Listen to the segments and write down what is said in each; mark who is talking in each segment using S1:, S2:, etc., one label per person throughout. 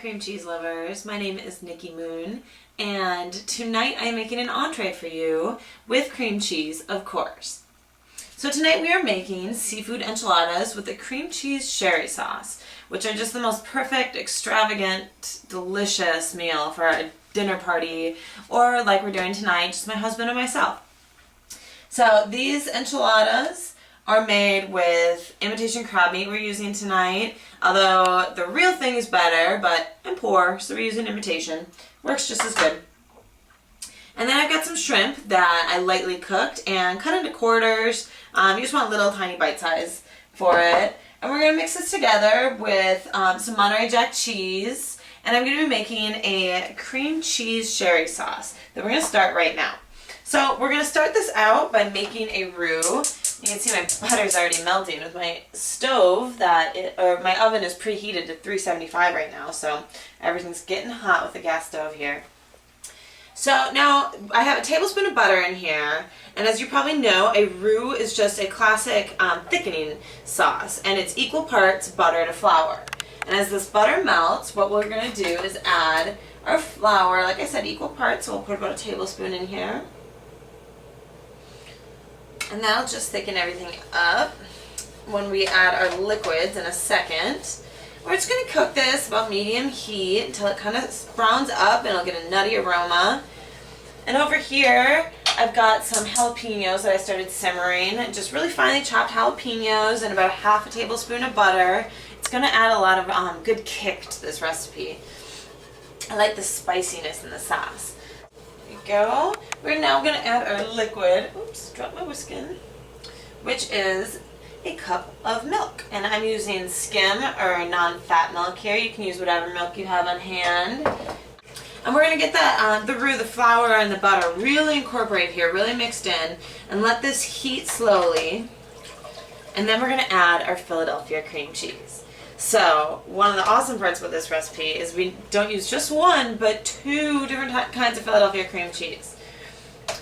S1: cream cheese lovers, my name is Nikki Moon, and tonight I am making an entree for you with cream cheese, of course. So tonight we are making seafood enchiladas with a cream cheese sherry sauce, which are just the most perfect, extravagant, delicious meal for a dinner party, or like we're doing tonight, just my husband and myself. So these enchiladas are made with imitation crab meat we're using tonight, although the real thing is better, but I'm poor, so we're using imitation. Works just as good. And then I've got some shrimp that I lightly cooked and cut into quarters. You just want little tiny bite size for it. And we're going to mix this together with some Monterey Jack cheese, and I'm going to be making a cream cheese sherry sauce that we're going to start right now. So we're going to start this out by making a roux. You can see my butter's already melting with my stove my oven is preheated to 375 right now, so everything's getting hot with the gas stove here. So now I have a tablespoon of butter in here, and as you probably know, a roux is just a classic thickening sauce, and it's equal parts butter to flour. And as this butter melts, what we're going to do is add our flour, like I said, equal parts, so we'll put about a tablespoon in here. And that'll just thicken everything up when we add our liquids in a second. We're just going to cook this about medium heat until it kind of browns up and it'll get a nutty aroma. And over here, I've got some jalapenos that I started simmering. Just really finely chopped jalapenos and about half a tablespoon of butter. It's going to add a lot of good kick to this recipe. I like the spiciness in the sauce. Go. We're now going to add our liquid, oops, dropped my whiskin, which is a cup of milk. And I'm using skim or non-fat milk here. You can use whatever milk you have on hand. And we're going to get the roux, the flour, and the butter really incorporated here, really mixed in, and let this heat slowly. And then we're going to add our Philadelphia cream cheese. So one of the awesome parts about this recipe is we don't use just one, but two different kinds of Philadelphia cream cheese.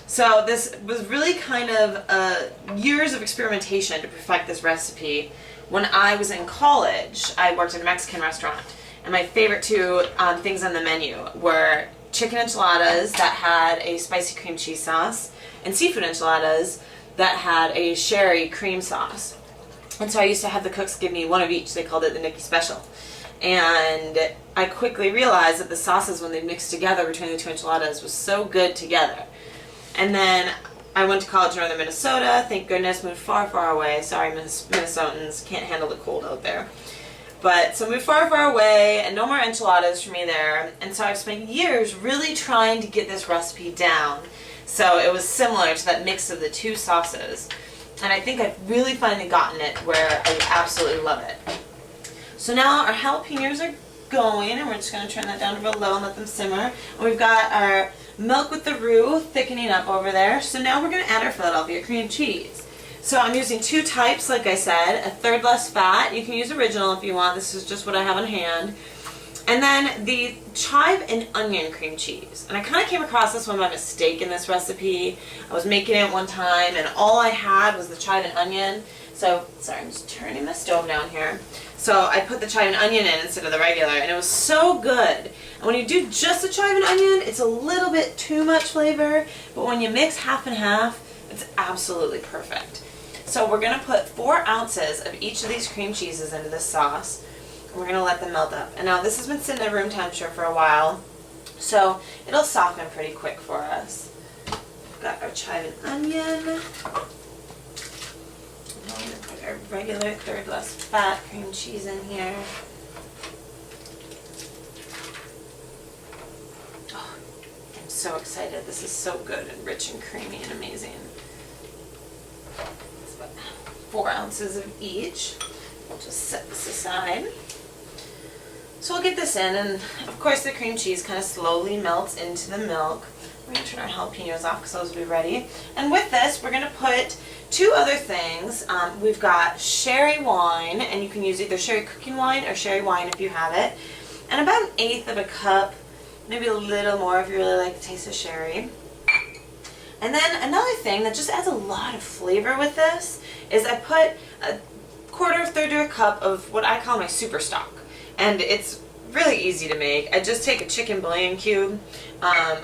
S1: So this was really kind of years of experimentation to perfect this recipe. When I was in college, I worked in a Mexican restaurant, and my favorite two things on the menu were chicken enchiladas that had a spicy cream cheese sauce and seafood enchiladas that had a sherry cream sauce. And so I used to have the cooks give me one of each. They called it the Nikki Special. And I quickly realized that the sauces, when they mixed together between the two enchiladas, was so good together. And then I went to college in northern Minnesota. Thank goodness, moved far, far away. Sorry, Minnesotans, can't handle the cold out there. But so moved far, far away, and no more enchiladas for me there. And so I've spent years really trying to get this recipe down. So it was similar to that mix of the two sauces. And I think I've really finally gotten it where I absolutely love it. So now our jalapenos are going, and we're just going to turn that down to real low and let them simmer. And we've got our milk with the roux thickening up over there. So now we're going to add our Philadelphia cream cheese. So I'm using two types, like I said, a third less fat. You can use original if you want. This is just what I have on hand. And then the chive and onion cream cheese. And I kind of came across this one by mistake in this recipe. I was making it one time and all I had was the chive and onion. So, sorry, I'm just turning the stove down here. So I put the chive and onion in instead of the regular, and it was so good. And when you do just the chive and onion, it's a little bit too much flavor, but when you mix half and half, it's absolutely perfect. So we're going to put 4 ounces of each of these cream cheeses into this sauce. We're going to let them melt up. And now this has been sitting at room temperature for a while, so it'll soften pretty quick for us. We've got our chive and onion. And we're going to put our regular third less fat cream cheese in here. Oh, I'm so excited. This is so good and rich and creamy and amazing. It's about 4 ounces of each. We'll just set this aside. So we'll get this in, and of course the cream cheese kind of slowly melts into the milk. We're going to turn our jalapenos off because those will be ready. And with this, we're going to put 2 other things. We've got sherry wine, and you can use either sherry cooking wine or sherry wine if you have it. And about 1/8 of a cup, maybe a little more if you really like the taste of sherry. And then another thing that just adds a lot of flavor with this is I put a 1/4, 1/3 to a cup of what I call my super stock. And it's really easy to make. I just take a chicken bouillon cube,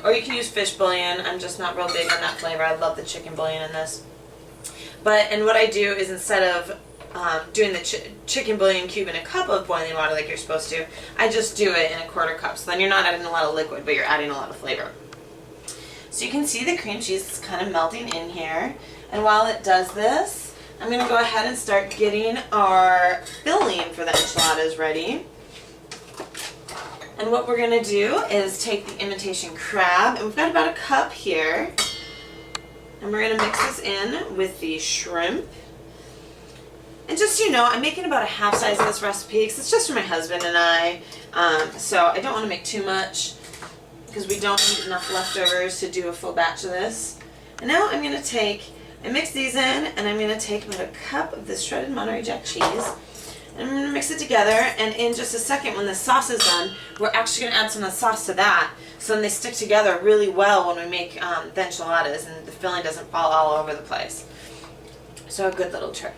S1: or you can use fish bouillon. I'm just not real big on that flavor. I love the chicken bouillon in this. And what I do is instead of doing the chicken bouillon cube in a cup of boiling water like you're supposed to, I just do it in a quarter cup. So then you're not adding a lot of liquid, but you're adding a lot of flavor. So you can see the cream cheese is kind of melting in here. And while it does this, I'm going to go ahead and start getting our filling for the enchiladas ready. And what we're going to do is take the imitation crab, and we've got about a cup here. And we're going to mix this in with the shrimp. And just so you know, I'm making about a half size of this recipe because it's just for my husband and I. So I don't want to make too much because we don't need enough leftovers to do a full batch of this. And now I'm going to mix these in, and I'm going to take about a cup of this shredded Monterey Jack cheese. And I'm going to mix it together, and in just a second when the sauce is done, we're actually going to add some of the sauce to that. So then they stick together really well when we make the enchiladas, and the filling doesn't fall all over the place. So a good little trick.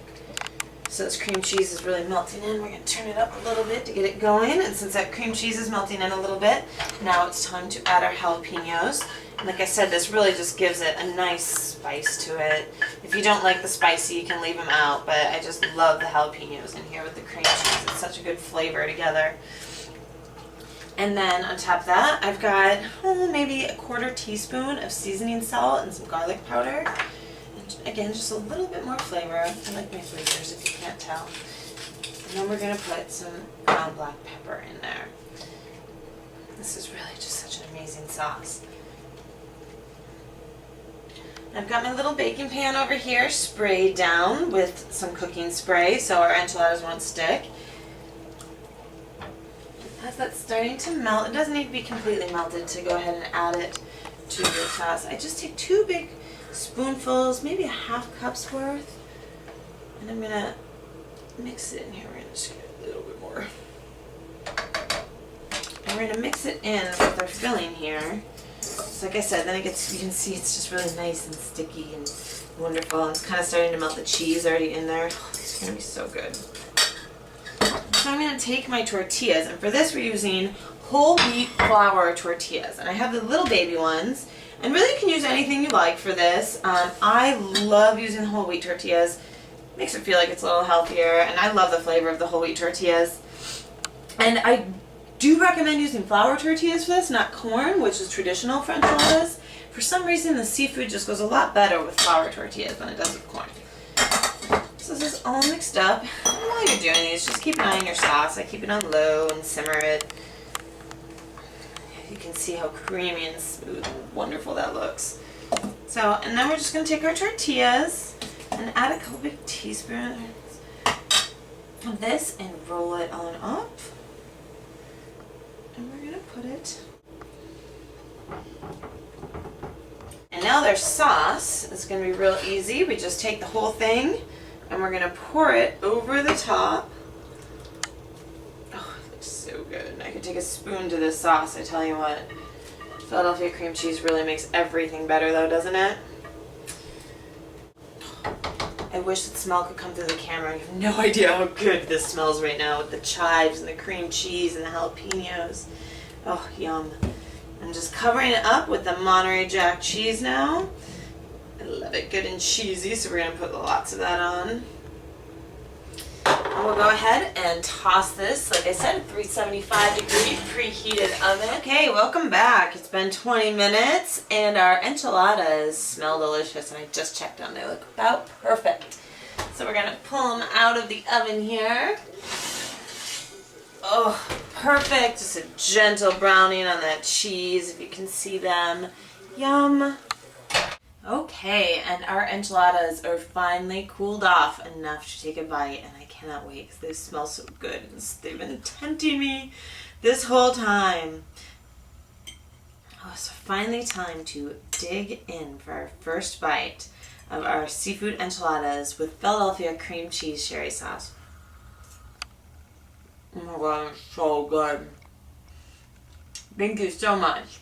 S1: So this cream cheese is really melting in. We're going to turn it up a little bit to get it going. And since that cream cheese is melting in a little bit, now it's time to add our jalapenos. And like I said, this really just gives it a nice spice to it. If you don't like the spicy, you can leave them out. But I just love the jalapenos in here with the cream cheese. It's such a good flavor together. And then on top of that, I've got maybe a quarter teaspoon of seasoning salt and some garlic powder. Again, just a little bit more flavor. I like my flavors if you can't tell. And then we're going to put some ground black pepper in there. This is really just such an amazing sauce. I've got my little baking pan over here sprayed down with some cooking spray so our enchiladas won't stick. As that's starting to melt, it doesn't need to be completely melted to go ahead and add it to your sauce. I just take 2 big spoonfuls, maybe a half cup's worth, and I'm going to mix it in here. We're going to just get a little bit more. And we're going to mix it in with our filling here. So like I said, then it gets, you can see it's just really nice and sticky and wonderful. And it's kind of starting to melt the cheese already in there. Oh, these are going to be so good. So I'm going to take my tortillas, and for this we're using whole wheat flour tortillas. And I have the little baby ones. And really you can use anything you like for this. I love using the whole wheat tortillas. Makes it feel like it's a little healthier, and I love the flavor of the whole wheat tortillas. And I do recommend using flour tortillas for this, not corn, which is traditional for enchiladas. For some reason the seafood just goes a lot better with flour tortillas than it does with corn. So this is all mixed up. And while you're doing these, just keep an eye on your sauce. I keep it on low and simmer it. You can see how creamy and smooth and wonderful that looks. So, and then we're just going to take our tortillas and add a couple big teaspoons of this and roll it on up. And we're going to put it. And now their sauce is going to be real easy. We just take the whole thing and we're going to pour it over the top. So good. I could take a spoon to this sauce, I tell you what. Philadelphia cream cheese really makes everything better though, doesn't it? I wish the smell could come through the camera. You have no idea how good this smells right now with the chives and the cream cheese and the jalapenos. Oh, yum. I'm just covering it up with the Monterey Jack cheese now. I love it good and cheesy, so we're going to put lots of that on. And we'll go ahead and toss this, like I said, 375 degree preheated oven. Okay, welcome back. It's been 20 minutes and our enchiladas smell delicious, and I just checked on them. They look about perfect. So we're going to pull them out of the oven here. Oh, perfect. Just a gentle browning on that cheese, if you can see them. Yum. Okay, and our enchiladas are finally cooled off enough to take a bite, and I cannot wait because they smell so good. They've been tempting me this whole time. Oh, so finally time to dig in for our first bite of our seafood enchiladas with Philadelphia cream cheese sherry sauce. Oh my god, it's so good. Thank you so much.